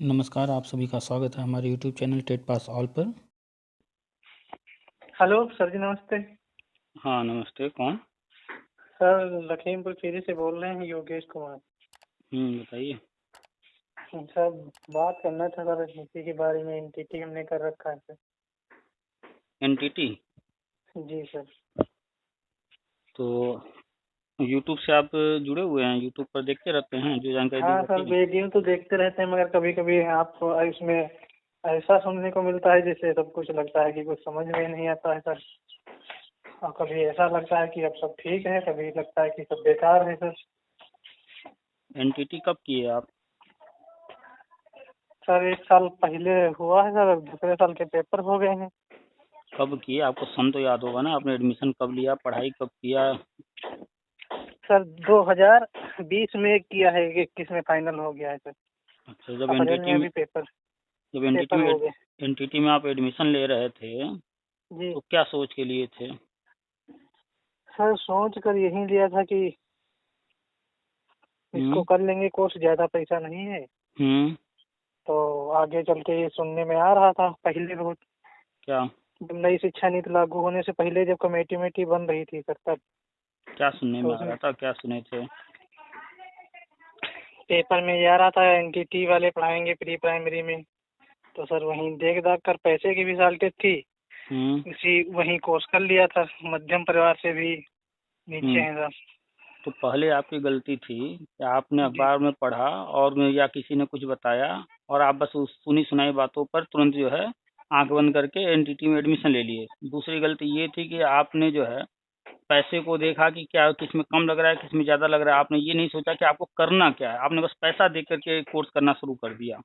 नमस्कार, आप सभी का स्वागत है हमारे YouTube channel TET pass all पर। हेलो सर जी, नमस्ते। हाँ नमस्ते, कौन? सर लखीमपुर खीरी से बोल रहे हैं, योगेश कुमार। बताइए। सर बात करना था सर इसी के बारे में। एनटीटी हमने कर रखा है सर। एनटीटी? जी सर। तो यूट्यूब से आप जुड़े हुए हैं, यूट्यूब पर देखते रहते हैं जो जानकारी दी हाँ सर, जाती है? वीडियो तो देखते रहते हैं, मगर कभी कभी आपको इसमें ऐसा सुनने को मिलता है जैसे सब कुछ लगता है कि कुछ समझ में नहीं आता है सर। और कभी ऐसा लगता है कि अब सब ठीक है, कभी लगता है कि सब बेकार है सर। एनटीटी कब किए आप? सर 1 साल पहले हुआ है सर, अब दूसरे साल के पेपर हो गए हैं। कब किए? आपको सन तो याद होगा ना, आपने एडमिशन कब लिया, पढ़ाई कब किया? सर 2020 में किया है, 21 में फाइनल हो गया है सर। अच्छा, जब अप्रैल एनटीटी में में अभी पेपर जब एनटीटी पेपर में हो गए। एनटीटी में आप एडमिशन ले रहे थे जी तो क्या सोच के लिए थे? सर, सोच कर यही लिया था कि इसको हम्म कर लेंगे, कोर्स ज़्यादा पैसा नहीं है। हम्म तो आगे चल के ये सुनने में आ रहा था पहले बहुत, क्या? जब नई शिक्षा नीति लागू होने से पहले जब कमेटी वेमेटी बन रही थी सर, तब क्या सुनने तो में आ उसमें रहा था, क्या सुने थे? पेपर में ये आ रहा था एनटीटी वाले पढ़ाएंगे प्री प्राइमरी में। तो सर वहीं देख दाख कर पैसे की भी साल्टेज थी, हम्म इसी वहीं कोर्स कर लिया था। मध्यम परिवार से भी नीचे हम्म हैं सर। तो पहले आपकी गलती थी कि आपने जी अखबार में पढ़ा और या किसी ने कुछ बताया और आप बस उस सुनी सुनाई बातों पर तुरंत जो है आंख बंद करके एनटीटी में एडमिशन ले लिए। दूसरी गलती ये थी कि आपने जो है पैसे को देखा कि क्या किस में कम लग रहा है, किस में ज़्यादा लग रहा है। आपने ये नहीं सोचा कि आपको करना क्या है, आपने बस पैसा देख करके कोर्स करना शुरू कर दिया।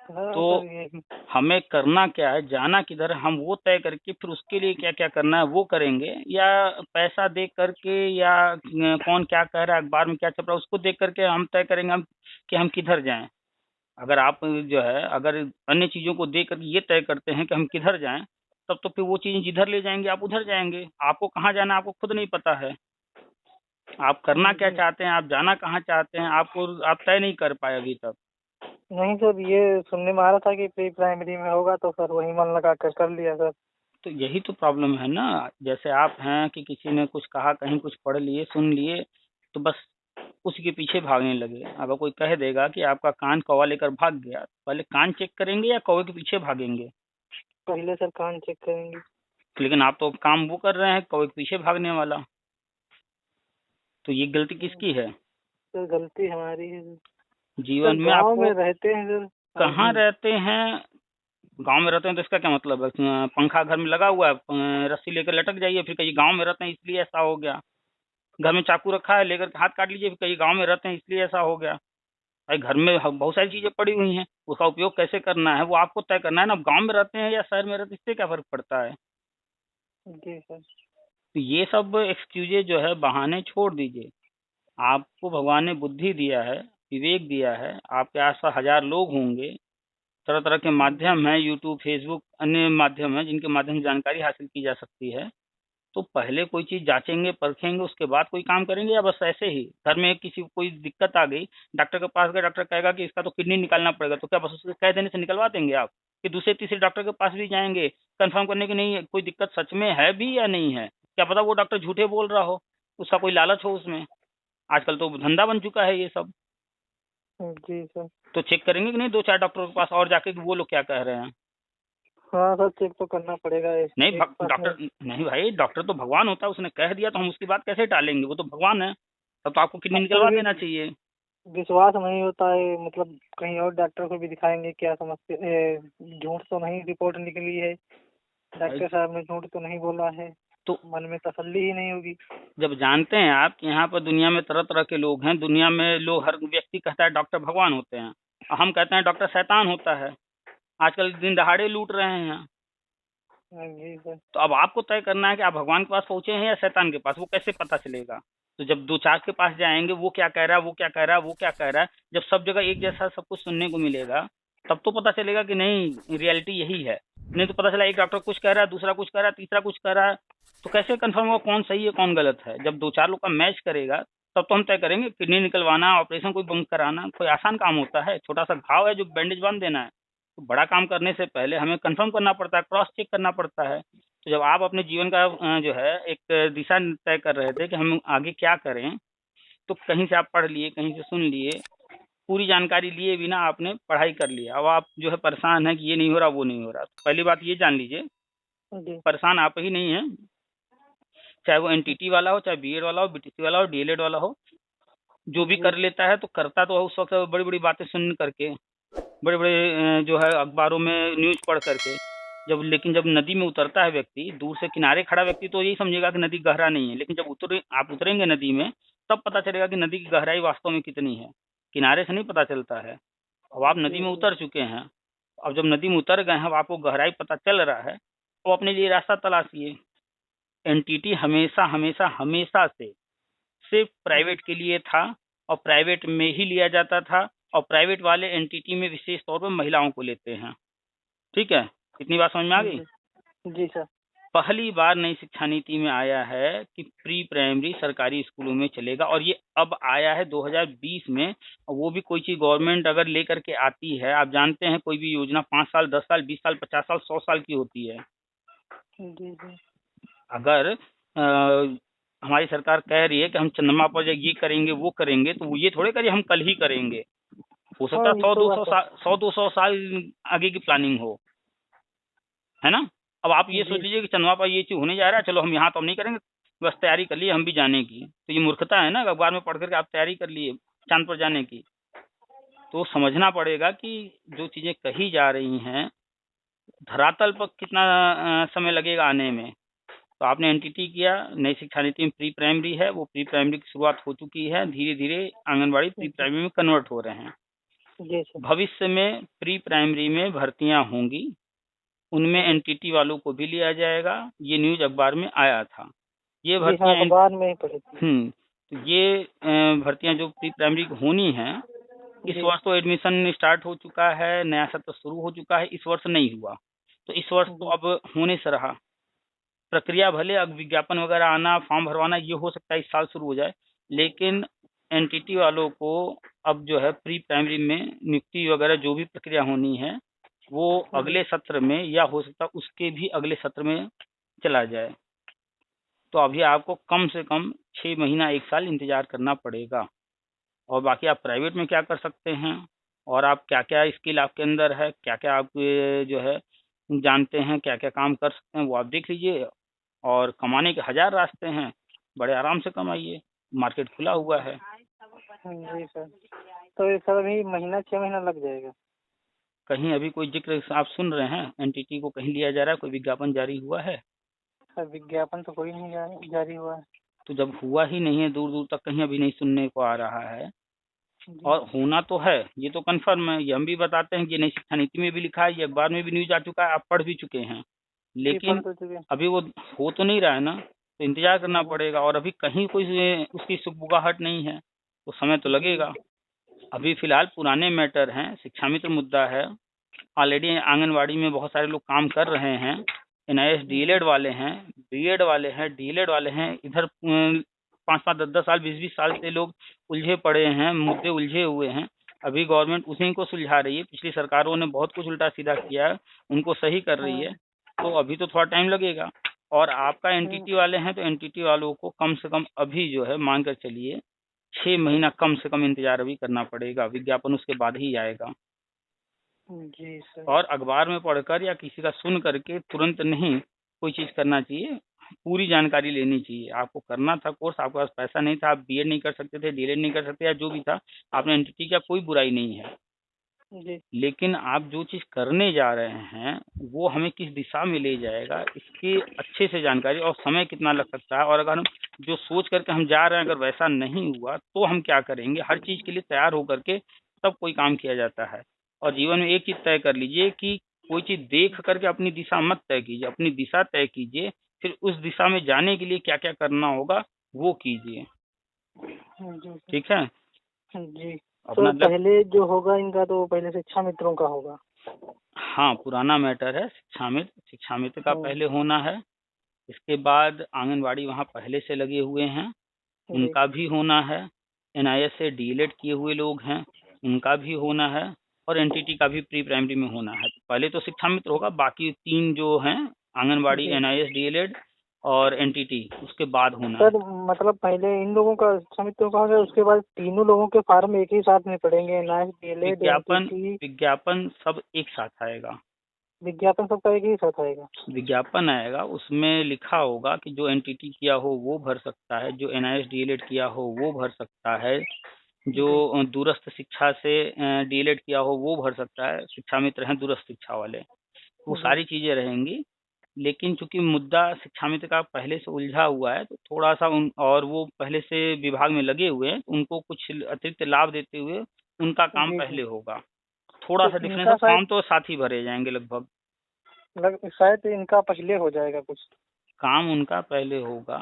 हाँ तो सर, ये हमें करना क्या है, जाना किधर है, हम वो तय करके फिर उसके लिए क्या क्या करना है वो करेंगे, या पैसा देख करके या कौन क्या कह रहा है, अखबार में क्या छप रहा है उसको देख करके हम तय करेंगे हम कि हम किधर जाएं। अगर आप जो है अगर अन्य चीज़ों को देख करके ये तय करते हैं कि हम किधर जाएं, तब तो फिर वो चीज़ें जिधर ले जाएंगे आप उधर जाएंगे। आपको कहाँ जाना है आपको खुद नहीं पता है, आप करना क्या जी चाहते हैं, आप जाना कहाँ चाहते हैं, आपको आप तय नहीं कर पाए अभी तक। नहीं सर, ये सुनने में आ रहा था कि प्री प्राइमरी में होगा, तो सर वही मन लगा कर लिए सर। तो यही तो प्रॉब्लम है ना, जैसे आप हैं कि किसी ने कुछ कहा, कहीं कुछ पढ़ लिए सुन लिए तो बस उसी के पीछे भागने लगे। अगर कोई कह देगा कि आपका कान कौवा लेकर भाग गया, पहले कान चेक करेंगे या कौवे के पीछे भागेंगे? पहले सर कान चेक करेंगे। लेकिन आप तो काम वो कर रहे हैं कौवे के पीछे भागने वाला। तो ये गलती किसकी है? सर गलती हमारी है सर। सर जीवन में गांव आपको में रहते हैं सर कहाँ आदमी। रहते हैं, गांव में रहते हैं तो इसका क्या मतलब है? पंखा घर में लगा हुआ है, रस्सी लेकर लटक जाइए, फिर कहीं गांव में रहते हैं इसलिए ऐसा हो गया। घर में चाकू रखा है, लेकर के हाथ काट लीजिए, कहीं गांव में रहते हैं इसलिए ऐसा हो गया। भाई घर में बहुत सारी चीजें पड़ी हुई हैं, उसका उपयोग कैसे करना है वो आपको तय करना है ना। अब गांव में रहते हैं या शहर में रहते हैं इससे क्या फर्क पड़ता है? जी सर। तो ये सब एक्सक्यूजेज जो है, बहाने छोड़ दीजिए। आपको भगवान ने बुद्धि दिया है, विवेक दिया है, आपके आसपास हजार लोग होंगे, तरह तरह के जी माध्यम हैं, यूट्यूब फेसबुक अन्य माध्यम हैं जिनके माध्यम से जानकारी हासिल की जा सकती है। तो पहले कोई चीज़ जाँचेंगे, परखेंगे, उसके बाद कोई काम करेंगे, या बस ऐसे ही घर में किसी को कोई दिक्कत आ गई, डॉक्टर के पास गए, डॉक्टर कहेगा कि इसका तो किडनी निकालना पड़ेगा, तो क्या बस उसके कह देने से निकलवा देंगे आप? कि दूसरे तीसरे डॉक्टर के पास भी जाएँगे, कन्फर्म करने की नहीं है कोई दिक्कत सच में है भी या नहीं है? क्या पता वो डॉक्टर झूठे बोल रहा हो, उसका कोई लालच हो उसमें। आजकल तो धंधा बन चुका है ये सब। जी सर। तो चेक करेंगे कि नहीं 2-4 डॉक्टरों के पास और जाके कि वो लोग क्या कह रहे हैं? हाँ सर, चेक तो करना पड़ेगा। नहीं एक पास में डॉक्टर नहीं भाई, डॉक्टर तो भगवान होता है, उसने कह दिया तो हम उसकी बात कैसे टालेंगे, वो तो भगवान है। तब तो आपको किडनी अब फिर निकलवा भी देना चाहिए। विश्वास नहीं होता है, मतलब कहीं और डॉक्टर को भी दिखाएंगे, क्या समझते झूठ तो नहीं रिपोर्ट निकली है, भाई डॉक्टर साहब ने झूठ तो नहीं बोला है। तो मन में तसल्ली ही नहीं होगी। जब जानते हैं आप कि यहाँ पर दुनिया में तरह तरह के लोग हैं, दुनिया में लोग हर व्यक्ति कहता है डॉक्टर भगवान होते हैं और हम कहते हैं डॉक्टर शैतान होता है। आजकल दिन दहाड़े लूट रहे हैं। जी सर। तो अब आपको तय करना है कि आप भगवान के पास पहुंचे हैं या शैतान के पास, वो कैसे पता चलेगा? तो जब दो चार के पास जाएंगे, वो क्या कह रहा है, वो क्या कह रहा है, वो क्या कह रहा है, जब सब जगह एक जैसा सब कुछ सुनने को मिलेगा, तब तो पता चलेगा कि नहीं रियलिटी यही है। नहीं तो पता चला एक डॉक्टर कुछ कह रहा है, दूसरा कुछ कह रहा है, तीसरा कुछ कह रहा है, तो कैसे कंफर्म होगा कौन सही है कौन गलत है? जब दो चार लोग का मैच करेगा तब तो हम तय करेंगे। किडनी निकलवाना, ऑपरेशन कोई बंद कराना कोई आसान काम होता है? छोटा सा घाव है जो बैंडेज बांध देना है। तो बड़ा काम करने से पहले हमें कंफर्म करना पड़ता है, क्रॉस चेक करना पड़ता है। तो जब आप अपने जीवन का जो है एक दिशा तय कर रहे थे कि हम आगे क्या करें, तो कहीं से आप पढ़ लिए, कहीं से सुन लिए, पूरी जानकारी लिए बिना आपने पढ़ाई कर लिया। अब आप जो है परेशान है कि ये नहीं हो रहा, वो नहीं हो रहा। तो पहली बात ये जान लीजिए, जी परेशान आप ही नहीं है, चाहे वो एनटीटी वाला हो, चाहे बीएड वाला हो, बीटीसी वाला हो, डीएलएड वाला हो, जो भी जी कर लेता है तो करता तो है उस वक्त बड़ी बड़ी बातें सुन करके, बड़े बड़े जो है अखबारों में न्यूज पढ़ करके। लेकिन जब नदी में उतरता है व्यक्ति, दूर से किनारे खड़ा व्यक्ति तो यही समझेगा कि नदी गहरा नहीं है, लेकिन जब आप उतरेंगे नदी में, तब पता चलेगा कि नदी की गहराई वास्तव में कितनी है। किनारे से नहीं पता चलता है। अब आप नदी जी में जी उतर चुके हैं, अब जब नदी में उतर गए हैं, अब आपको गहराई पता चल रहा है, तो अपने लिए रास्ता तलाशिए। एनटीटी हमेशा हमेशा हमेशा से सिर्फ जी प्राइवेट के लिए था, और प्राइवेट में ही लिया जाता था, और प्राइवेट वाले एनटीटी में विशेष तौर पर महिलाओं को लेते हैं। ठीक है, इतनी बात समझ में आ गई? जी जी सर। पहली बार नई शिक्षा नीति में आया है कि प्री प्राइमरी सरकारी स्कूलों में चलेगा, और ये अब आया है 2020 में। और वो भी कोई चीज गवर्नमेंट अगर लेकर के आती है, आप जानते हैं कोई भी योजना 5 साल, 10 साल, 20 साल, 50 साल, 100 साल की होती है। जी जी अगर हमारी सरकार कह रही है कि हम चंद्रमा पर ये करेंगे, वो करेंगे, तो वो ये थोड़े करिए हम कल ही करेंगे। हो सकता हाँ, है ये सौ तो दो बात सौ है। साल, 100-200 साल आगे की प्लानिंग हो, है ना? अब आप ये सोच जी लीजिए कि चंद्रमा पर ये चीज होने जा रहा है, चलो हम यहाँ तो हम नहीं करेंगे, बस तैयारी कर लिए हम भी जाने की। तो ये मूर्खता है ना, अखबार में पढ़ करके आप तैयारी कर लिए चांद पर जाने की। तो समझना पड़ेगा कि जो चीजें कही जा रही हैं, धरातल पर कितना समय लगेगा आने में। तो आपने एनटीटी किया, नई शिक्षा नीति में प्री प्राइमरी है, वो प्री प्राइमरी की शुरुआत हो चुकी है, धीरे धीरे आंगनबाड़ी प्री जी प्राइमरी में कन्वर्ट हो रहे हैं। जी सर। भविष्य में प्री प्राइमरी में भर्तियां होंगी, उनमें जी एनटीटी वालों को भी लिया जाएगा। ये न्यूज अखबार में आया था। ये जी हाँ, भर्तियां अखबार में ही पढ़ी थी। तो ये भर्तियां जो प्री प्राइमरी की होनी है, इस जी वर्ष तो एडमिशन स्टार्ट हो चुका है, नया सत्र शुरू हो चुका है, इस वर्ष नहीं हुआ। तो इस वर्ष तो जी अब होने से रहा। प्रक्रिया भले अब विज्ञापन वगैरह आना, फॉर्म भरवाना, ये हो सकता है इस साल शुरू हो जाए, लेकिन एनटीटी वालों को अब जो है प्री प्राइमरी में नियुक्ति वगैरह जो भी प्रक्रिया होनी है, वो जी अगले सत्र में, या हो सकता है उसके भी अगले सत्र में चला जाए। तो अभी आपको कम से कम 6 महीना 1 साल इंतजार करना पड़ेगा। और बाकी आप प्राइवेट में क्या कर सकते हैं, और आप क्या क्या स्किल आपके अंदर है, क्या क्या आप जो है जानते हैं, क्या क्या काम कर सकते हैं, वो आप देख लीजिए। और कमाने के 1000 रास्ते हैं, बड़े आराम से कमाइए, मार्केट खुला हुआ है। जी सर। तो ये सर अभी महीना 6 महीना लग जाएगा? कहीं अभी कोई जिक्र आप सुन रहे हैं एनटीटी को कहीं लिया जा रहा है, कोई विज्ञापन जारी हुआ है? सर विज्ञापन तो कोई नहीं जारी हुआ है। तो जब हुआ ही नहीं है, दूर दूर तक कहीं अभी नहीं सुनने को आ रहा है, जी और होना तो है, ये तो कंफर्म है, ये हम भी बताते हैं कि नई शिक्षा नीति में भी लिखा है, ये अखबार में भी न्यूज आ चुका है, आप पढ़ भी चुके हैं। जी, पढ़ लेकिन तो चुके हैं। अभी वो हो तो नहीं रहा है ना, तो इंतजार करना जी पड़ेगा, और अभी कहीं कोई उसकी सुगबुगाहट नहीं है, तो समय तो जी लगेगा। अभी फिलहाल पुराने मैटर हैं, शिक्षा मित्र मुद्दा है, ऑलरेडी आंगनवाड़ी में बहुत सारे लोग काम कर रहे हैं, एनआईएस जी डीएलएड वाले हैं, बीएड वाले हैं, डीएलएड वाले हैं, इधर 5-5, 10-10 साल, 20-20 साल से लोग उलझे पड़े हैं, मुद्दे उलझे हुए हैं। अभी गवर्नमेंट उसी को सुलझा रही है, पिछली सरकारों ने बहुत कुछ उल्टा सीधा किया है, उनको सही कर रही है। हाँ तो अभी तो थोड़ा टाइम लगेगा। और आपका हाँ एनटीटी वाले हैं, तो एनटीटी वालों को कम से कम अभी जो है मान कर चलिए 6 महीना कम से कम इंतजार अभी करना पड़ेगा, विज्ञापन उसके बाद ही आएगा। जी सर। और अखबार में पढ़कर या किसी का सुन करके तुरंत नहीं कोई चीज़ करना चाहिए, पूरी जानकारी लेनी चाहिए। आपको करना था कोर्स, आपके पास पैसा नहीं था, आप बीएड नहीं कर सकते थे, डीएलएड नहीं कर सकते, या जो भी था, आपने एनटीटी किया, कोई बुराई नहीं है। जी लेकिन आप जो चीज़ करने जा रहे हैं, वो हमें किस दिशा में ले जाएगा, इसकी अच्छे से जानकारी, और समय कितना लग सकता है, और अगर हम जो सोच करके हम जा रहे हैं, अगर वैसा नहीं हुआ तो हम क्या करेंगे, हर चीज़ के लिए तैयार होकर के तब कोई काम किया जाता है। और जीवन में एक चीज़ तय कर लीजिए कि कोई चीज़ देख करके अपनी दिशा मत तय कीजिए, अपनी दिशा तय कीजिए, फिर उस दिशा में जाने के लिए क्या क्या करना होगा वो कीजिए। जी सर। ठीक है, जी। तो अपना लक्ष्य। पहले जो होगा इनका, तो पहले शिक्षा मित्रों का होगा? हाँ, पुराना मैटर है, शिक्षा मित्र का हाँ पहले होना है। इसके बाद आंगनवाड़ी वहाँ पहले से लगे हुए हैं, जी। उनका भी होना है। एनआईएस से डीएलएड किए हुए लोग हैं, उनका भी होना है। और एनटीटी का भी प्री प्राइमरी में होना है। पहले तो शिक्षा मित्र होगा, बाकी 3 जो हैं आंगनबाड़ी, जी एनआईएस, डीएलएड और एनटीटी, उसके बाद होना है। सर, मतलब पहले इन लोगों का समितियों का हो गया, उसके बाद तीनों लोगों के फार्म एक ही साथ में पड़ेंगे, नाइस डीएलएड विज्ञापन एनटीटी। विज्ञापन सब एक साथ आएगा। विज्ञापन सबका एक ही साथ आएगा। विज्ञापन आएगा, उसमें लिखा होगा कि जो एनटीटी किया हो वो भर सकता है, जो एनआईएस डीएलएड किया हो वो भर सकता है, जो जी दूरस्थ शिक्षा से डीएलएड किया हो वो भर सकता है, शिक्षा मित्र हैं दूरस्थ शिक्षा वाले, वो जी सारी चीजें रहेंगी। लेकिन चूंकि मुद्दा शिक्षा मित्र का पहले से उलझा हुआ है, तो थोड़ा सा और वो पहले से विभाग में लगे हुए हैं, तो उनको कुछ अतिरिक्त लाभ देते हुए उनका काम जी जी। पहले होगा। थोड़ा तो सा डिफरेंस है, इनका शायद फॉर्म तो साथ ही भरे जाएंगे लगभग। शायद इनका पहले हो जाएगा कुछ। काम उनका पहले होगा,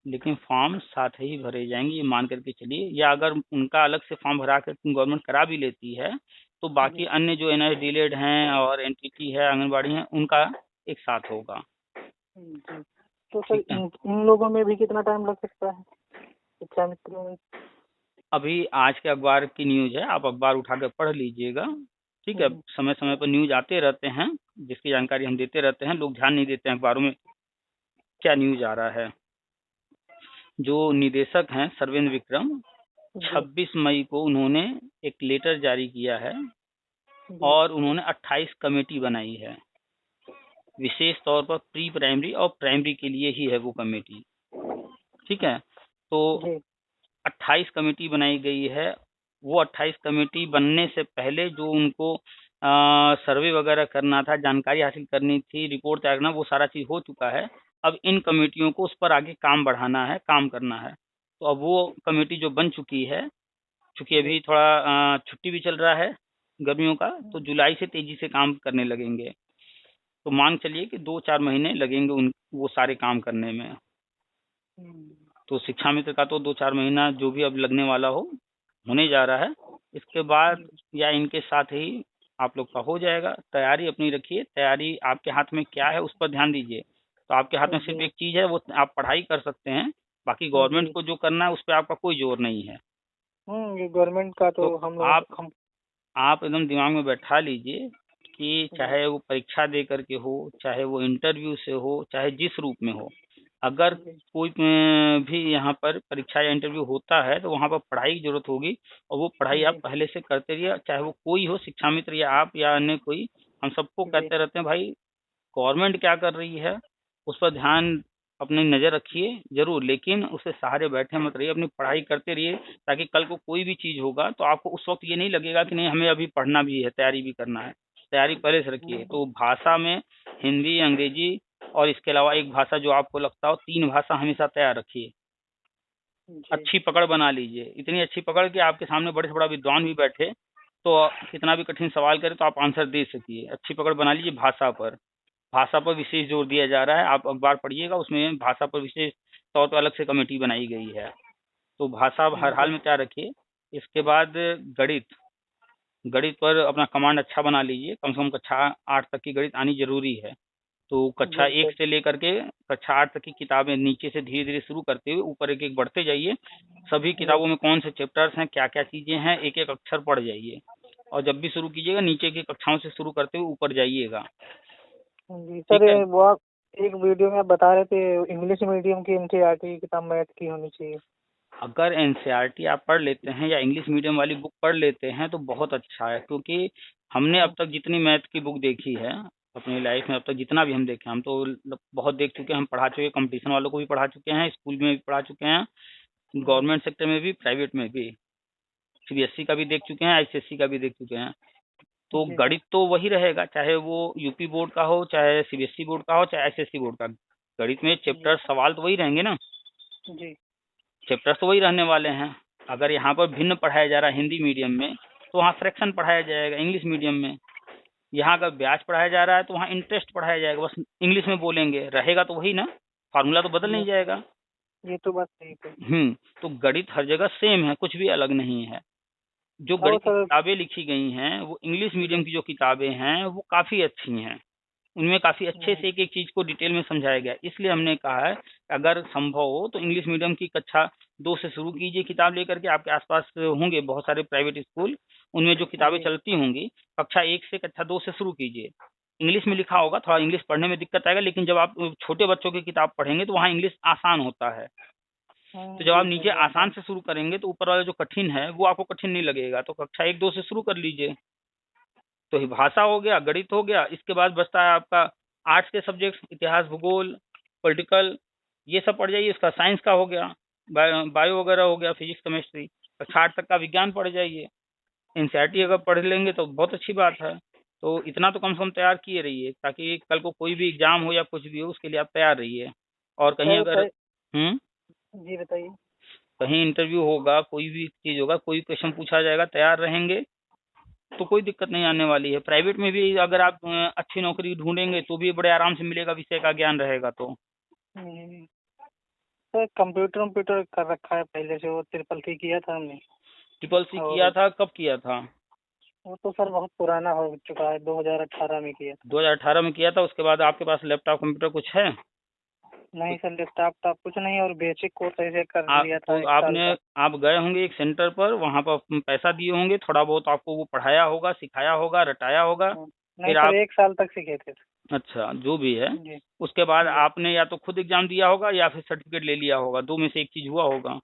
लेकिन फॉर्म साथ ही भरे जाएंगे, ये मान करके चलिए। या अगर उनका अलग से फॉर्म भरा कर गवर्नमेंट करा भी लेती है, तो बाकी जी अन्य जो एनआईएस डीलेड हैं और एनटीटी है, आंगनबाड़ी हैं, उनका एक साथ होगा। जी। तो सर ठीक है। इन लोगों में भी कितना टाइम लग सकता है, शिक्षा मित्रों में? अभी आज के अखबार की न्यूज है, आप अखबार उठा कर पढ़ लीजिएगा। ठीक है, हम्म, समय समय पर न्यूज आते रहते हैं, जिसकी जानकारी हम देते रहते हैं। लोग ध्यान नहीं देते हैं अखबारों में क्या न्यूज आ रहा है। जो निदेशक हैं सर्वेंद्र विक्रम, जी 26 मई को उन्होंने एक लेटर जारी किया है जी और उन्होंने 28 कमेटी बनाई है। विशेष तौर पर प्री प्राइमरी और प्राइमरी के लिए ही है वो कमेटी। ठीक है, तो जी 28 कमेटी बनाई गई है। वो 28 कमेटी बनने से पहले जो उनको सर्वे वगैरह करना था, जानकारी हासिल करनी थी, रिपोर्ट तैयार करना, वो सारा चीज हो चुका है। अब इन कमेटियों को उस पर आगे काम बढ़ाना है, काम करना है। तो अब वो कमेटी जो बन चुकी है, चूंकि जी अभी थोड़ा छुट्टी भी चल रहा है गर्मियों का, तो जुलाई से तेजी से काम करने लगेंगे। तो मान चलिए कि 2-4 महीने लगेंगे उन वो सारे काम करने में। हम्म, तो शिक्षा मित्र का तो 2-4 महीना जो भी अब लगने वाला हो, होने जा रहा है। इसके बाद या इनके साथ ही आप लोग का हो जाएगा। तैयारी अपनी रखिए, तैयारी आपके हाथ में क्या है उस पर ध्यान दीजिए। तो आपके हाथ में सिर्फ जी एक चीज है, वो आप पढ़ाई कर सकते हैं। बाकी गवर्नमेंट जी। को जो करना है उस पर आपका कोई जोर नहीं है। ये गवर्नमेंट का तो तो हम लोग आप हम। आप एकदम दिमाग में बैठा लीजिए कि जी चाहे वो परीक्षा दे करके हो, चाहे वो इंटरव्यू से हो, चाहे जिस रूप में हो, अगर जी कोई भी यहाँ पर परीक्षा या इंटरव्यू होता है, तो वहाँ पर पढ़ाई की जरूरत होगी। और वो पढ़ाई आप जी पहले से करते रहिए, चाहे वो कोई हो, शिक्षा मित्र या आप या अन्य कोई। हम सबको जी कहते रहते हैं भाई, गवर्नमेंट क्या कर रही है उस पर ध्यान, अपनी नज़र रखिए जरूर, लेकिन उसके सहारे बैठे मत रहिए, अपनी पढ़ाई करते रहिए। ताकि कल को कोई भी चीज़ होगा तो आपको उस वक्त ये नहीं लगेगा कि नहीं हमें अभी पढ़ना भी है, तैयारी भी करना है। तैयारी पहले से रखिए। तो भाषा में हिंदी, अंग्रेजी और इसके अलावा एक भाषा जो आपको लगता हो, 3 भाषा हमेशा तैयार रखिए। जी अच्छी पकड़ बना लीजिए, इतनी अच्छी पकड़ कि आपके सामने बड़े से बड़ा विद्वान भी बैठे तो कितना भी कठिन सवाल करे तो आप आंसर दे सकिए। अच्छी पकड़ बना लीजिए भाषा पर। भाषा पर विशेष जोर दिया जा रहा है, आप अखबार पढ़िएगा, उसमें भाषा पर विशेष तौर पर अलग से कमेटी बनाई गई है। तो भाषा आप हर हाल जी में तैयार रखिए। इसके बाद गणित, गणित पर अपना कमांड अच्छा बना लीजिए। कम से कम कक्षा 8 तक की गणित आनी जरूरी है। तो कक्षा जी 1 सर। से लेकर के कक्षा 8 तक की किताबें नीचे से धीरे धीरे शुरू करते हुए ऊपर एक एक बढ़ते जाइए। सभी जी किताबों में कौन से चैप्टर्स हैं, क्या क्या चीजें हैं, एक एक अक्षर पढ़ जाइए। और जब भी शुरू कीजिएगा नीचे की कक्षाओं से शुरू करते हुए ऊपर जाइएगा। जी सर, ठीक है। वो आप एक वीडियो में आप बता रहे थे इंग्लिश मीडियम की एनसीईआरटी किताब मैथ की होनी चाहिए। अगर एनसीईआरटी आप पढ़ लेते हैं या इंग्लिश मीडियम वाली बुक पढ़ लेते हैं तो बहुत अच्छा है, क्योंकि हमने अब तक जितनी मैथ की बुक देखी है अपनी लाइफ में, अब तक जितना भी हम देखे, हम तो बहुत देख चुके हैं। हम पढ़ा चुके, कंपटीशन वालों को भी पढ़ा चुके हैं, स्कूल में भी पढ़ा चुके हैं, गवर्नमेंट सेक्टर में भी, प्राइवेट में भी। सीबीएसई का भी देख चुके हैं, आईसीएसई का भी देख चुके हैं। तो जी सर। गणित तो वही रहेगा, चाहे वो यूपी बोर्ड का हो, चाहे सीबीएसई बोर्ड का हो, चाहे आईसीएसई बोर्ड का। गणित में जी चैप्टर सवाल तो वही रहेंगे ना, जी चैप्टर्स तो वही रहने वाले हैं। अगर यहाँ पर भिन्न पढ़ाया जा रहा है हिंदी मीडियम में, तो वहाँ फ्रैक्शन पढ़ाया जाएगा इंग्लिश मीडियम में। यहाँ अगर ब्याज पढ़ाया जा रहा है तो वहाँ इंटरेस्ट पढ़ाया जाएगा, बस इंग्लिश में बोलेंगे, रहेगा तो वही ना, फार्मूला तो बदल नहीं जाएगा। ये तो बात सही है। तो गणित हर जगह सेम है, कुछ भी अलग नहीं है। जो और गणित की सर। किताबें लिखी गई हैं वो इंग्लिश मीडियम जी की जो किताबें हैं वो काफ़ी अच्छी हैं। उनमें काफ़ी अच्छे से एक एक चीज़ को डिटेल में समझाया गया है। इसलिए हमने कहा है कि अगर संभव हो तो इंग्लिश मीडियम की कक्षा 2 से शुरू कीजिए किताब लेकर के। आपके आसपास होंगे बहुत सारे प्राइवेट स्कूल, उनमें जो किताबें जी चलती होंगी, कक्षा 1 से कक्षा 2 से शुरू कीजिए। इंग्लिश में लिखा होगा, थोड़ा इंग्लिश पढ़ने में दिक्कत आएगा, लेकिन जब आप छोटे बच्चों की किताब पढ़ेंगे तो वहाँ इंग्लिश आसान होता है। तो जब आप जी नीचे सर आसान से शुरू करेंगे तो ऊपर वाला जो कठिन है वो आपको कठिन नहीं लगेगा। तो कक्षा 1-2 से शुरू कर लीजिए। तो ये भाषा हो गया, गणित हो गया, इसके बाद बचता है आपका आर्ट्स के सब्जेक्ट्स, इतिहास, भूगोल, पॉलिटिकल, ये सब पढ़ जाइए। इसका साइंस का हो गया, बायो वगैरह हो गया, फिजिक्स, केमिस्ट्री। कक्षा 8 तक का विज्ञान पढ़ जाइए। एनसीईआरटी अगर पढ़ लेंगे तो बहुत अच्छी बात है। तो इतना तो कम से कम तैयार किए रहिए, ताकि कल को कोई भी एग्जाम हो या कुछ भी हो उसके लिए आप तैयार रहिए। और कहीं सर अगर जी बताइए। कहीं इंटरव्यू होगा, कोई भी चीज़ होगा, कोई क्वेश्चन पूछा जाएगा, तैयार रहेंगे तो कोई दिक्कत नहीं आने वाली है। प्राइवेट में भी अगर आप अच्छी नौकरी ढूंढेंगे तो भी बड़े आराम से मिलेगा, विषय का ज्ञान रहेगा तो। हम्म, सर कंप्यूटर कंप्यूटर कर रखा है पहले से, वो ट्रिपल सी किया था हमने। ट्रिपल सी और किया था, कब किया था? वो तो सर बहुत पुराना हो चुका है, 2018 में किया था। 2018 में किया था। उसके बाद आपके पास लैपटॉप कंप्यूटर कुछ है? नहीं सर, लैपटॉप टॉप कुछ नहीं, और बेसिक कोर्स ऐसे कर लिया था तो 1 साल का। आप गए होंगे एक सेंटर पर, वहाँ पर पैसा दिए होंगे, थोड़ा बहुत आपको वो पढ़ाया होगा, सिखाया होगा, रटाया होगा। नहीं फिर सर, आप 1 साल तक सीखे थे। अच्छा, जो भी है, जी उसके बाद जी। आपने या तो खुद एग्जाम दिया होगा या फिर सर्टिफिकेट ले लिया होगा, 2 में से एक चीज हुआ होगा।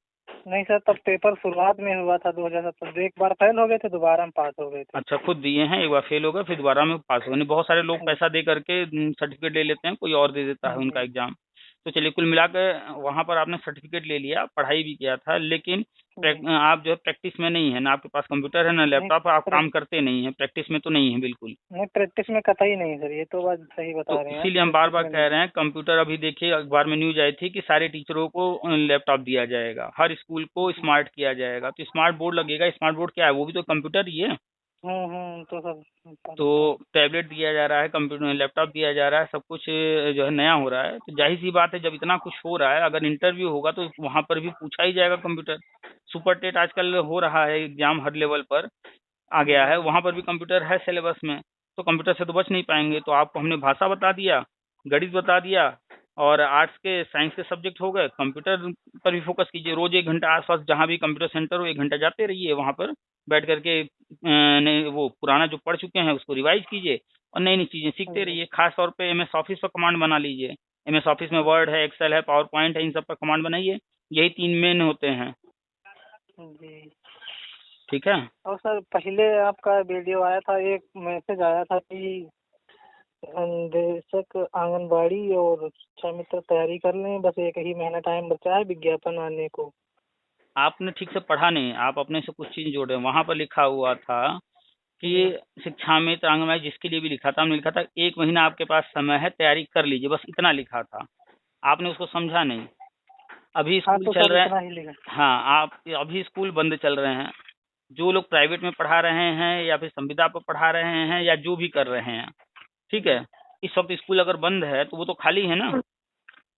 नहीं सर, तब पेपर शुरुआत में हुआ था 2017, एक बार फेल हो गए थे, दोबारा हम पास हो गए थे। अच्छा, खुद दिए हैं, एक बार फेल हो गए फिर दोबारा में पास हो गए। नहीं, बहुत सारे लोग पैसा दे करके सर्टिफिकेट ले लेते हैं, कोई और दे देता है उनका जी एग्जाम। तो चलिए, कुल मिला के वहाँ पर आपने सर्टिफिकेट ले लिया, पढ़ाई भी किया था, लेकिन जी। आप जो है प्रैक्टिस में नहीं है ना, आपके पास कंप्यूटर है ना नहीं लैपटॉप है, आप काम करते नहीं है, प्रैक्टिस में तो नहीं है बिल्कुल। नहीं, प्रैक्टिस में कतई नहीं सर, ये तो बात सही तो बता रहे हैं आप, इसीलिए हम बार प्रैक्टिस बार में कह नहीं। रहे हैं, कंप्यूटर अभी देखिए अखबार में न्यूज आई थी कि सारे टीचरों को लैपटॉप दिया जाएगा, हर स्कूल को स्मार्ट किया जाएगा। तो स्मार्ट बोर्ड लगेगा, स्मार्ट बोर्ड क्या है, वो भी तो कंप्यूटर ही है। तो सब तो टैबलेट दिया जा रहा है, कंप्यूटर लैपटॉप दिया जा रहा है, सब कुछ जो है नया हो रहा है। तो जाहिर सी बात है, जब इतना कुछ हो रहा है, अगर इंटरव्यू होगा तो वहाँ पर भी पूछा ही जाएगा कंप्यूटर। सुपर टेट आजकल हो रहा है, एग्जाम हर लेवल पर आ गया है, वहाँ पर भी कंप्यूटर है सिलेबस में। तो कंप्यूटर से तो बच नहीं पाएंगे। तो आपको हमने भाषा बता दिया, गणित बता दिया, और आर्ट्स के साइंस के सब्जेक्ट हो गए। कंप्यूटर पर भी फोकस कीजिए, रोज 1 घंटा आसपास जहाँ भी कंप्यूटर सेंटर हो 1 घंटा जाते रहिए, वहाँ पर बैठ करके नहीं, वो पुराना जो पढ़ चुके हैं उसको रिवाइज कीजिए और नई नई चीज़ें सीखते जी रहिए। खास तौर पे एमएस ऑफिस पर कमांड बना लीजिए। एमएस ऑफिस में वर्ड है, एक्सेल है, पावर पॉइंट है, इन सब पर कमांड बनाइए। यही 3 मेन होते हैं। जी। ठीक है। और सर पहले आपका वीडियो आया था, एक मैसेज आया था कि बेशक आंगनबाड़ी और शिक्षा मित्र तैयारी कर लें, बस 1 ही महीना टाइम बचा है विज्ञापन आने को। आपने ठीक से पढ़ा नहीं, आप अपने से कुछ चीज़ जोड़े। वहाँ पर लिखा हुआ था जी कि शिक्षा में तो आंगनबाड़ी जिसके लिए भी लिखा था, हमने लिखा था 1 महीना आपके पास समय है, तैयारी कर लीजिए, बस इतना लिखा था। आपने उसको समझा नहीं। अभी हाँ, स्कूल तो चल सर रहे हैं। इतना ही लिखा। हाँ, आप अभी स्कूल बंद चल रहे हैं। जो लोग प्राइवेट में पढ़ा रहे हैं या फिर संविदा पर पढ़ा रहे हैं या जो भी कर रहे हैं, ठीक जी है, इस वक्त स्कूल अगर बंद है तो वो तो खाली है ना।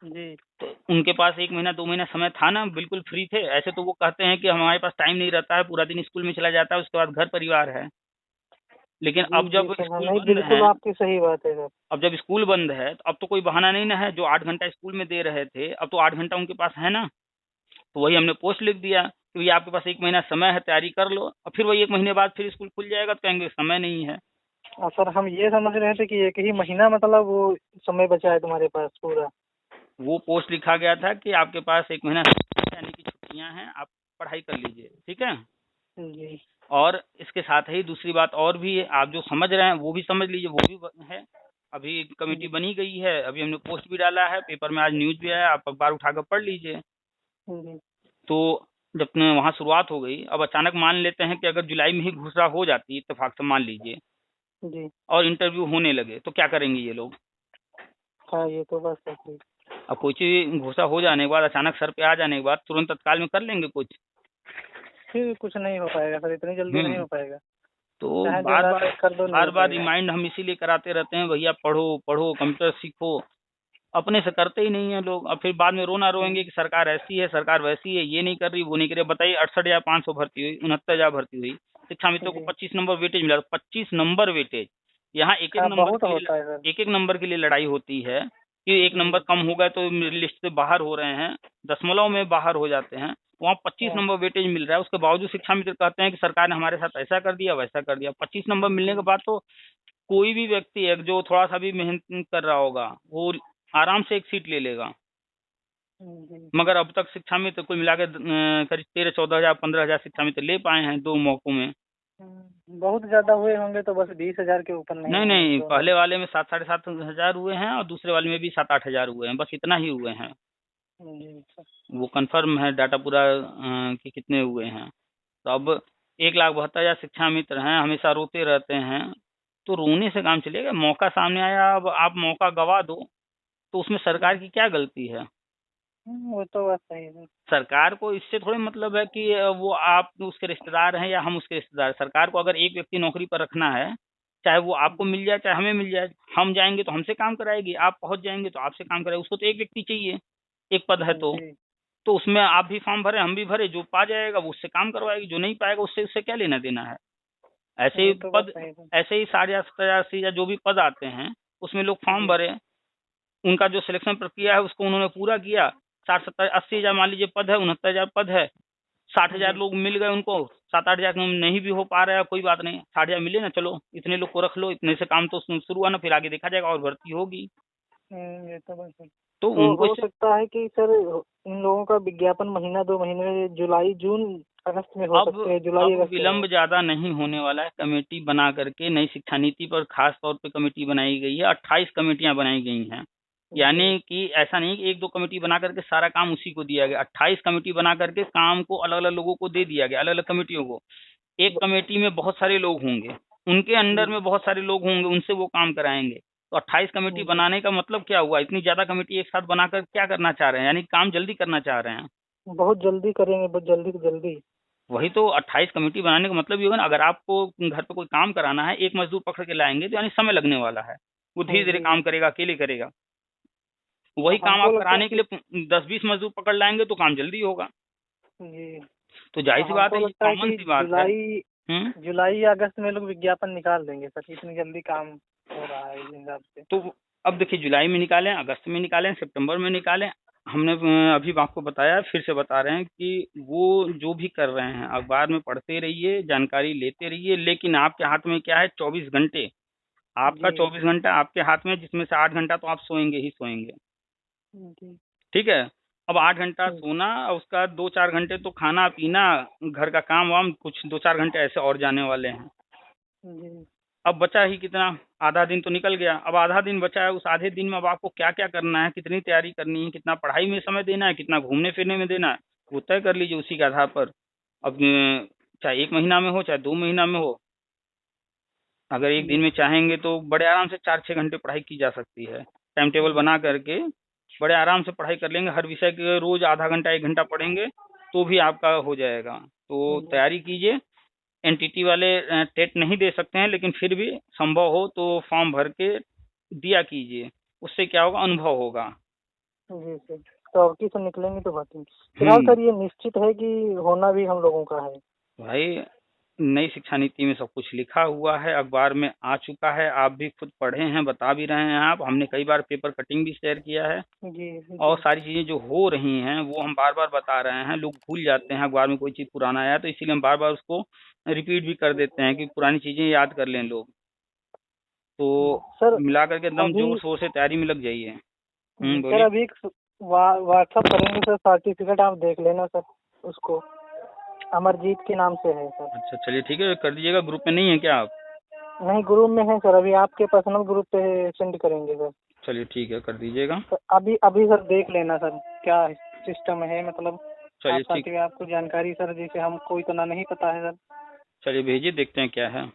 जी तो उनके पास 1 महीना 2 महीना समय था ना, बिल्कुल फ्री थे। ऐसे तो वो कहते हैं कि हमारे पास टाइम नहीं रहता है, पूरा दिन स्कूल में चला जाता है, उसके बाद घर परिवार है। लेकिन जी अब जी जब सर, हाँ स्कूल नहीं बंद है, बिल्कुल आपकी सही बात है सर। अब जब स्कूल बंद है तो अब तो कोई बहाना नहीं ना है। जो 8 घंटा स्कूल में दे रहे थे, अब तो 8 घंटा उनके पास है ना। तो वही हमने पोस्ट लिख दिया कि भैया आपके पास 1 महीना समय है, तैयारी कर लो। और फिर वही 1 महीने बाद फिर स्कूल खुल जाएगा तो कहेंगे समय नहीं है। और सर हम ये समझ रहे थे कि 1 ही महीना मतलब वो समय बचा है तुम्हारे पास पूरा। वो पोस्ट लिखा गया था कि आपके पास 1 महीना यानी कि छुट्टियां हैं, आप पढ़ाई कर लीजिए, ठीक है। जी और इसके साथ ही दूसरी बात और भी है, आप जो समझ रहे हैं वो भी समझ लीजिए, वो भी है। अभी कमेटी जी बनी गई है, अभी हमने पोस्ट भी डाला है, पेपर में आज न्यूज भी आया, आप अखबार उठाकर पढ़ लीजिए। जी तो जब वहाँ शुरुआत हो गई, अब अचानक मान लेते हैं कि अगर जुलाई में ही घोषणा हो जाती, इत्तेफाक से मान लीजिए, जी। और इंटरव्यू होने लगे, तो क्या करेंगे ये लोग? हाँ, ये तो बात सही है। अब कोई चीज घोषणा हो जाने के बाद, अचानक सर पे आ जाने के बाद तुरंत तत्काल में कर लेंगे कुछ? फिर कुछ नहीं हो पाएगा सर, इतनी जल्दी नहीं हम्म हो पाएगा। तो चाहे जो बार बार रात कर दो, नहीं बार हो बार पाएगा। रिमाइंड हम इसीलिए कराते रहते हैं, भैया पढ़ो पढ़ो, कंप्यूटर सीखो। अपने से करते ही नहीं है लोग। अब फिर बाद में रोना रोएंगे कि सरकार ऐसी है, सरकार वैसी है, ये नहीं कर रही, वो नहीं कर रही। बताइए, 68,500 भर्ती हुई, 69,000 भर्ती हुई, शिक्षा मित्रों को जी 25 नंबर वेटेज मिला। 25 नंबर वेटेज। यहाँ एक एक हाँ, नंबर बहुत के लिए होता है सर। एक एक नंबर के लिए लड़ाई होती है कि एक नंबर जी कम हो गए तो लिस्ट से बाहर हो रहे हैं, दशमलव में बाहर हो जाते हैं। वहाँ 25 हाँ। नंबर वेटेज मिल रहा है, उसके बावजूद शिक्षा मित्र कहते हैं कि सरकार ने हमारे साथ ऐसा कर दिया वैसा कर दिया। 25 नंबर मिलने के बाद तो कोई भी व्यक्ति है जो थोड़ा सा भी मेहनत कर रहा होगा वो आराम से एक सीट ले लेगा। जी। मगर अब तक शिक्षा मित्र कुल मिला के करीब 13-14 हजार 15 हजार शिक्षा मित्र ले पाए हैं 2 मौकों में। बहुत ज्यादा हुए होंगे तो बस 20,000 के ऊपर नहीं नहीं हुए नहीं, दोनों। पहले वाले में 7-7.5 हजार हुए हैं और दूसरे वाले में भी 7-8 हजार हुए हैं, बस इतना ही हुए हैं। जी सर। वो कंफर्म है डाटा पूरा कि कितने हुए हैं। तो अब 1,72,000 शिक्षा मित्र हैं, हमेशा रोते रहते हैं, तो रोने से काम चलेगा? मौका सामने आया, अब आप मौका गवा दो तो उसमें सरकार की क्या गलती है? वो तो बात सही है। सरकार को इससे थोड़ी मतलब है कि वो आप उसके रिश्तेदार हैं या हम उसके रिश्तेदार। सरकार को अगर एक व्यक्ति नौकरी पर रखना है, चाहे वो आपको मिल जाए चाहे हमें मिल जाए, हम जाएंगे तो हमसे काम कराएगी, आप पहुंच जाएंगे तो आपसे काम कराएगी। उसको तो एक व्यक्ति चाहिए, एक पद है जी। तो उसमें आप भी फॉर्म भरे हम भी भरे, जो पा जाएगा वो उससे काम करवाएगी, जो नहीं पाएगा उससे उससे क्या लेना देना है। ऐसे ही वो तो बात पद, सही है। ऐसे ही 60 या 70 या जो भी पद आते हैं उसमें लोग फॉर्म जी। भरे, उनका जो सिलेक्शन प्रक्रिया है उसको उन्होंने पूरा किया। 60-70-80 हजार मान लीजिए पद है, 69 हजार पद है, 60 हजार जी। लोग मिल गए उनको, 7-8 हजार नहीं भी हो पा रहा है कोई बात नहीं, 60 हजार मिले ना, चलो इतने लोग को रख लो, इतने से काम तो शुरू हुआ ना, फिर आगे देखा जाएगा और भर्ती होगी। ये तो बात है। तो तो उनको हो इससे सकता है कि सर इन लोगों का विज्ञापन महीना 2 महीने जुलाई जून अगस्त में हो अब सकते हैं, जुलाई अब अगस्त में विलंब हो। ज्यादा नहीं होने वाला है। कमेटी बना करके नई शिक्षा नीति पर खास तौर पे कमेटी बनाई गई है, 28 कमेटियां बनाई गई हैं। जी। यानी कि ऐसा नहीं कि 1-2 कमेटी बना करके सारा काम उसी को दिया गया, 28 कमेटी बना करके काम को अलग अलग लोगों को दे दिया गया, अलग अलग कमेटियों को। एक कमेटी में बहुत सारे लोग होंगे, उनके अंडर में बहुत सारे लोग होंगे, उनसे वो काम कराएंगे। तो 28 कमेटी जी। बनाने का मतलब क्या हुआ? इतनी ज्यादा कमेटी एक साथ बनाकर क्या करना चाह रहे हैं? यानी काम जल्दी करना चाह रहे हैं। बहुत जल्दी करेंगे, बहुत जल्दी से जल्दी। वही तो 28 कमेटी बनाने का मतलब ये होगा ना, अगर आपको घर पे कोई काम कराना है, एक मजदूर पकड़ के लाएंगे तो यानी समय लगने वाला है, वो धीरे धीरे जी। काम करेगा, अकेले करेगा। तो वही काम हमको आप लगता है कराने के कि लिए 10-20 मजदूर पकड़ लाएंगे तो काम जल्दी होगा। जी। तो तो जाहिर सी बात हमको है, ये लगता है कॉमन कि सी बात है। जुलाई हम्म। जुलाई या अगस्त में लोग विज्ञापन निकाल देंगे सर, इतनी जल्दी काम हो रहा है इस हिसाब से। तो अब देखिए, जुलाई में निकालें, अगस्त में निकालें, सितंबर में निकालें, हमने अभी आपको बताया, फिर से बता रहे हैं कि वो जो भी कर रहे हैं अखबार में पढ़ते रहिए, जानकारी लेते रहिए, लेकिन आपके हाथ में क्या है? 24 घंटे। आपका जी। 24 घंटा आपके हाथ में, जिसमें से 8 घंटा तो आप सोएंगे ही सोएंगे। जी। ठीक है। अब 8 घंटा ठीक। सोना और उसका 2-4 घंटे तो खाना पीना, घर का काम वाम, कुछ 2-4 घंटे ऐसे और जाने वाले हैं। जी। अब बचा ही कितना? आधा दिन तो निकल गया, अब आधा दिन बचा है। उस आधे दिन में अब आपको क्या क्या करना है, कितनी तैयारी करनी है, कितना पढ़ाई में समय देना है, कितना घूमने फिरने में देना है, वो तय कर लीजिए उसी के आधार पर। अब चाहे 1 महीना में हो चाहे 2 महीना में हो, अगर एक दिन जी। में चाहेंगे तो बड़े आराम से 4-6 घंटे पढ़ाई की जा सकती है। टाइम टेबल जी। बना करके बड़े आराम से पढ़ाई कर लेंगे, हर विषय के रोज आधा घंटा 1 घंटा पढ़ेंगे तो भी आपका हो जाएगा। तो जी। तैयारी कीजिए। एनटीटी वाले टेट नहीं दे सकते हैं, लेकिन फिर भी संभव हो तो फॉर्म भर के दिया कीजिए, उससे क्या होगा? अनुभव होगा। जी सर। तो अब की से निकलेंगे तो बात नहीं। फिलहाल हम्म। सर ये निश्चित है कि होना भी हम लोगों का है। भाई, नई शिक्षा नीति में सब कुछ लिखा हुआ है, अखबार में आ चुका है, आप भी खुद पढ़े हैं, बता भी रहे हैं आप, हमने कई बार पेपर कटिंग भी शेयर किया है। जी। और जी। सारी चीजें जो हो रही हैं वो हम बार बार बता रहे हैं। लोग भूल जाते हैं, अखबार में कोई चीज पुराना आया तो इसीलिए हम बार बार उसको रिपीट भी कर देते हैं कि पुरानी चीजें याद कर लें लोग। तो सर मिला करके एकदम अभी जोर शोर से तैयारी में लग जाइए। सर बोलिए। अभी एक व्हाट्सअप करेंगे सर, सर्टिफिकेट आप देख लेना सर उसको। अमरजीत के नाम से है सर। अच्छा चलिए ठीक है, कर दीजिएगा। ग्रुप में नहीं है क्या आप? नहीं, ग्रुप में है सर, अभी आपके पर्सनल ग्रुप पे सेंड करेंगे सर। चलिए ठीक है, कर दीजिएगा। सर अभी अभी सर देख लेना सर, क्या सिस्टम है मतलब। चलिए आप ठीक। ताकि आपको जानकारी सर, जैसे हमको इतना नहीं पता है सर। चलिए भेजिए, देखते हैं क्या है।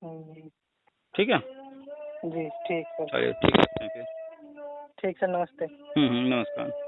जी। ठीक है। जी ठीक सर। चलिए ठीक है, रखते हैं फिर। ठीक सर, नमस्ते। नमस्कार।